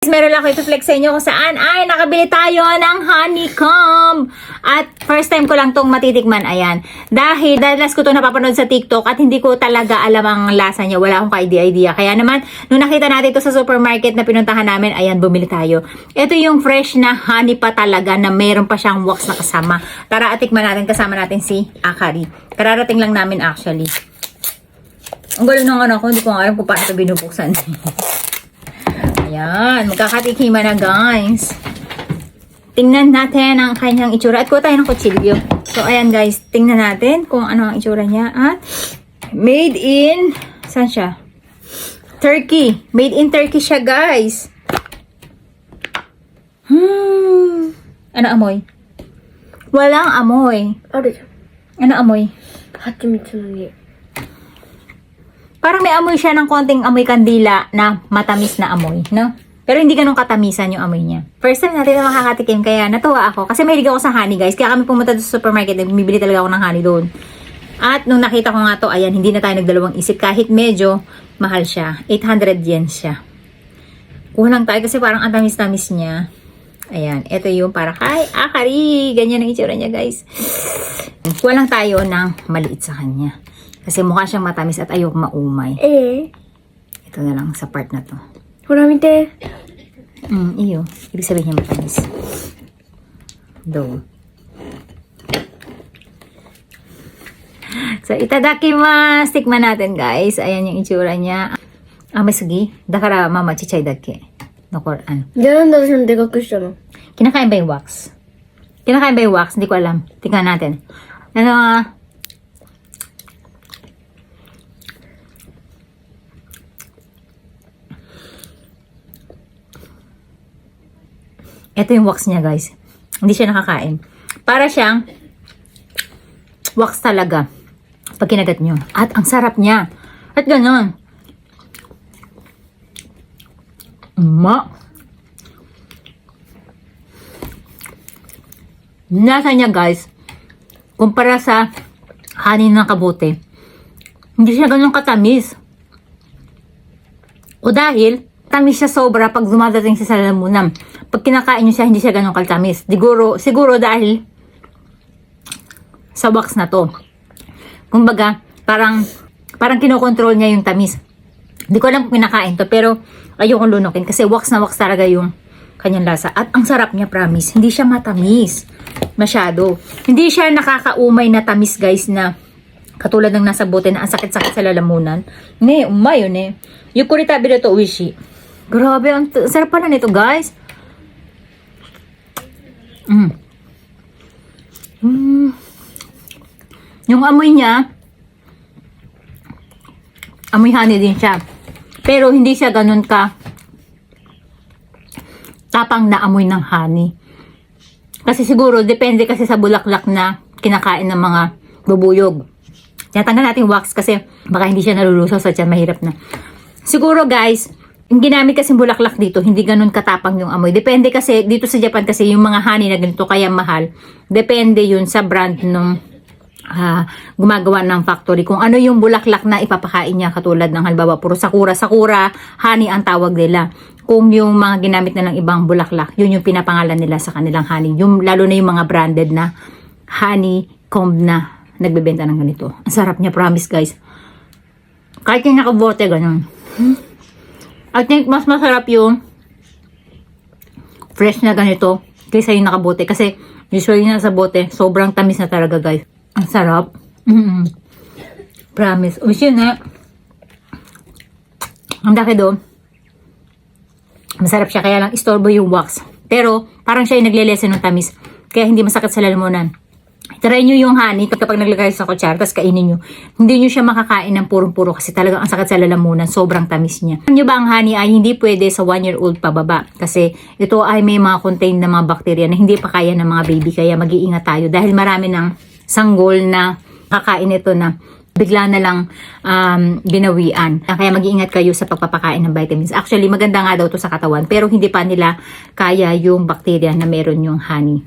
meron lang ako ito-flex sa inyo kung saan ay nakabili tayo ng honeycomb. At first time ko lang tong matitikman, ayan. Dahil last ko to napapanood sa TikTok at hindi ko talaga alam ang lasa niya. Wala akong ka-idea. Kaya naman, nung nakita natin ito sa supermarket na pinuntahan namin, ayan, bumili tayo. Ito yung fresh na honey pa talaga na meron pa siyang wax na kasama. Tara, atikman natin. Kasama natin si Akari. Kararating lang namin actually. Ang galing ng ano ko, hindi ko alam kung paano ito binubuksan. Ayan, magkakatikiman na guys. Tingnan natin ang kanyang itsura. At kuha tayo ng kutsilyo. So, ayan guys, tingnan natin kung ano ang itsura niya. At made in, saan siya? Turkey. Made in Turkey siya guys. Ano amoy? Walang amoy. Ano amoy? Hachimitsu no nie. Parang may amoy siya ng konting amoy kandila na matamis na amoy, no? Pero hindi ganun katamisan yung amoy niya. First time natin na makakatikim, kaya natuwa ako. Kasi mahilig ako sa honey, guys. Kaya kami pumunta sa supermarket, bumibili talaga ako ng honey doon. At nung nakita ko nga to, ayan, hindi na tayo nagdalawang isip. Kahit medyo mahal siya. 800 yen siya. Kulang tayo kasi parang ang tamis-tamis niya. Ayan, ito yung para kay Akari. Ganyan ang itsura niya, guys. Kuha lang tayo ng maliit sa kanya. Kasi mukha siyang matamis at ayok maumay. Ito na lang sa part na to. Hora mite. Iyo. Ibig sabihin niya matamis. Do. So, itadakimasu. Tikman natin, guys. Ayan yung itsura niya. May sugi. Dakara mama chichay dake. Nokor, ano. Ganun daw siyang degaku shita no. Kinakain ba yung wax? Kinakain ba yung wax? Hindi ko alam. Tingnan natin. Ano ito yung wax niya, guys. Hindi siya nakakain. Para siyang wax talaga. Pag kinagat nyo. At ang sarap niya. At gano'n. Nasa niya, guys. Kumpara sa honey ng kabote. Hindi siya gano'n katamis. O dahil, tamis siya sobra pag dumadating siya sa lalamunan. Pag kinakain nyo siya, hindi siya ganun kaltamis. Siguro dahil sa wax na to. Kumbaga, parang kinokontrol niya yung tamis. Hindi ko alam kung kinakain to, pero ayokong lunukin kasi wax na wax talaga yung kanyang lasa. At ang sarap niya, promise. Hindi siya matamis. Masyado. Hindi siya nakakaumay na tamis, guys, na katulad ng nasa bote na ang sakit-sakit sa lalamunan. Ne, umayo ne. Yukuri tabi na to, uishi. Grabe, ang sarap pala nito, guys. Yung amoy niya, amoy honey din siya. Pero hindi siya ganun ka tapang na amoy ng honey. Kasi siguro, depende kasi sa bulaklak na kinakain ng mga bubuyog. Tinatanggal natin wax kasi baka hindi siya nalulusaw sa tiyan, mahirap na. Siguro, guys, yung ginamit kasi bulaklak dito, hindi ganun katapang yung amoy. Depende kasi, dito sa Japan kasi, yung mga honey na ganito kaya mahal. Depende yun sa brand nung gumagawa ng factory. Kung ano yung bulaklak na ipapakain niya, katulad ng halimbawa, puro sakura. Sakura, honey ang tawag nila. Kung yung mga ginamit na ng ibang bulaklak, yun yung pinapangalan nila sa kanilang honey. Yung, lalo na yung mga branded na honeycomb na nagbebenta ng ganito. Ang sarap niya, promise, guys. Kahit yung nakabote, ganun. I think mas masarap yung fresh na ganito kaysa yung nakabote. Kasi usually nasa bote, sobrang tamis na talaga, guys. Ang sarap. Promise. Uy, na. Ang daki doon. Masarap siya. Kaya lang istorbo yung wax. Pero parang siya yung naglelesen ng tamis. Kaya hindi masakit sa lalamunan. Try nyo yung honey kapag naglagay sa kutsara, tapos kainin nyo. Hindi nyo siya makakain ng purong-puro kasi talagang ang sakit sa lalamunan, sobrang tamis niya. Alam nyo ba ang honey ay hindi pwede sa 1-year-old pababa? Kasi ito ay may mga contained na mga bakterya na hindi pa kaya ng mga baby, kaya mag-iingat tayo. Dahil marami ng sanggol na kakain ito na bigla na lang binawian. Kaya mag-iingat kayo sa pagpapakain ng vitamins. Actually, maganda nga daw to sa katawan, pero hindi pa nila kaya yung bakterya na meron yung honey.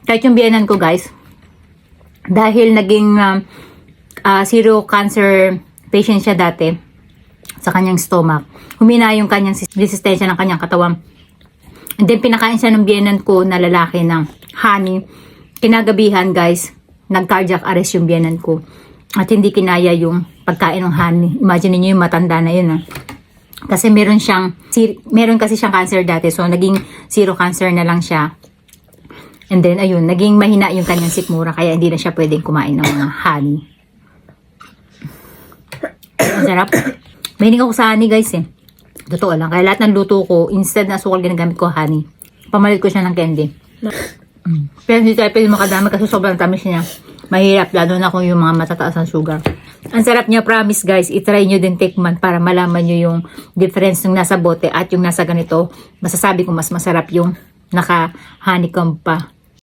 Kahit yung biyanan ko, guys, dahil naging zero cancer patient siya dati, sa kanyang stomach. Humina yung kanyang resistensya ng kanyang katawan. And then, pinakain siya ng biyenan ko na lalaki ng honey. Kinagabihan, guys, nag-cardiac arrest yung biyenan ko. At hindi kinaya yung pagkain ng honey. Imagine niyo yung matanda na yun, ha. Kasi meron kasi siyang cancer dati. So, naging zero cancer na lang siya. And then, ayun, naging mahina yung kanyang sikmura. Kaya hindi na siya pwedeng kumain ng mga honey. Ang sarap. Mahilig ako sa honey, guys, eh. Totoo lang. Kaya lahat ng luto ko, instead na sukal, ginagamit ko honey. Pamalit ko siya ng candy. Pero hindi tayo pwede makadami kasi sobrang tamis niya. Mahirap, lalo na kung yung mga matataas ang sugar. Ang sarap niya, promise, guys. I-try nyo din tikman para malaman nyo yung difference ng nasa bote at yung nasa ganito. Masasabi ko mas masarap yung naka-honeycomb pa.